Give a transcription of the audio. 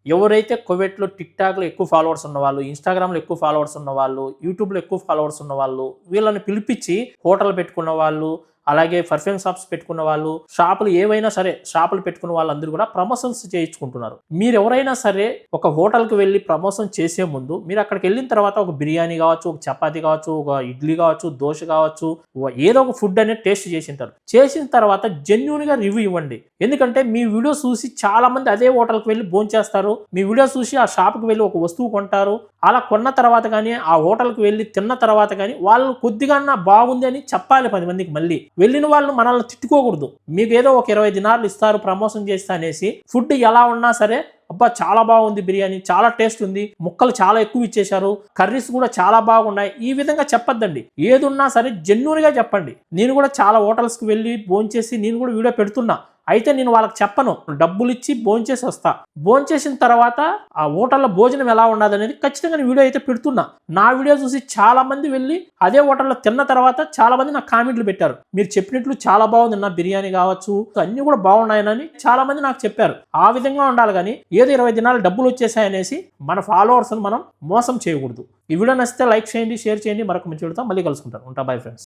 ఎవరైతే కువైట్లో టిక్‌టాక్‌లో ఎక్కువ ఫాలోవర్స్ ఉన్నవాళ్ళు, ఇన్‌స్టాగ్రామ్‌లో ఎక్కువ ఫాలోవర్స్ ఉన్నవాళ్ళు, యూట్యూబ్‌లో ఎక్కువ ఫాలోవర్స్ ఉన్నవాళ్ళు, వీళ్ళని పిలిపించి హోటల్ పెట్టుకున్న వాళ్ళు, అలాగే పర్ఫ్యూమ్ షాప్స్ పెట్టుకున్న వాళ్ళు, షాపులు ఏవైనా సరే షాపులు పెట్టుకున్న వాళ్ళందరూ కూడా ప్రమోషన్స్ చేయించుకుంటున్నారు. మీరెవరైనా సరే ఒక హోటల్‌కి వెళ్లి ప్రమోషన్ చేసే ముందు మీరు అక్కడికెళ్ళిన తర్వాత ఒక బిర్యానీ కావచ్చు, ఒక చపాతీ కావచ్చు, ఒక ఇడ్లీ కావచ్చు, దోస కావచ్చు, ఏదో ఒక ఫుడ్ అనేది టేస్ట్ చేసింటారు. చేసిన తర్వాత జెన్యూన్‌గా రివ్యూ ఇవ్వండి. ఎందుకంటే మీ వీడియోస్ చూసి చాలా మంది అదే హోటల్‌కి వెళ్లి భోంచేస్తారు. మీ వీడియోస్ చూసి ఆ షాప్‌కి వెళ్లి ఒక వస్తువు కొంటారు. అలా కొన్న తర్వాత గానీ, ఆ హోటల్‌కి వెళ్లి తిన్న తర్వాత గానీ, వాళ్ళు కొద్దిగన్నా బాగుంది అని చెప్పాలి 10 మందికి మళ్ళీ. వెళ్ళిన వాళ్ళు మనల్ని తిట్టుకోకూడదు. మీకేదో ఒక 20 దినార్లు ఇస్తారు ప్రమోషన్ చేస్తా అనేసి, ఫుడ్ ఎలా ఉన్నా సరే, అబ్బా చాలా బాగుంది బిర్యానీ, చాలా టేస్ట్ ఉంది, ముక్కలు చాలా ఎక్కువ ఇచ్చేశారు, కర్రీస్ కూడా చాలా బాగున్నాయి, ఈ విధంగా చెప్పొద్దండి. ఏదున్నా సరే జెన్యూన్‌గా చెప్పండి. నేను కూడా చాలా హోటల్స్‌కి వెళ్లి భోంచేసి నేను కూడా వీడియో పెడుతున్నా. అయితే నేను వాళ్ళకి చెప్పను. డబ్బులిచ్చి భోంచేసి వస్తా. భోంచేసిన తర్వాత ఆ హోటల్‌లో భోజనం ఎలా ఉన్నదనేది ఖచ్చితంగా నేను వీడియో అయితే పెడుతున్నా. నా వీడియో చూసి చాలా మంది వెళ్లి అదే హోటల్‌లో తిన్న తర్వాత చాలా మంది నాకు కామెంట్లు పెట్టారు. మీరు చెప్పినట్లు చాలా బాగుంది నా బిర్యానీ కావచ్చు, అన్నీ కూడా బాగున్నాయని చాలా మంది నాకు చెప్పారు. ఆ విధంగా ఉండాలి గానీ ఏదో 20 దినాలు డబ్బులు వచ్చేసాయనేసి మన ఫాలోవర్స్‌ని మనం మోసం చేయకూడదు. ఈ వీడియో నచ్చితే లైక్ చేయండి, షేర్ చేయండి. మరొక మంచి వీడియోతో మళ్ళీ కలుసుకుంటాను. ఉంటా. Bye friends.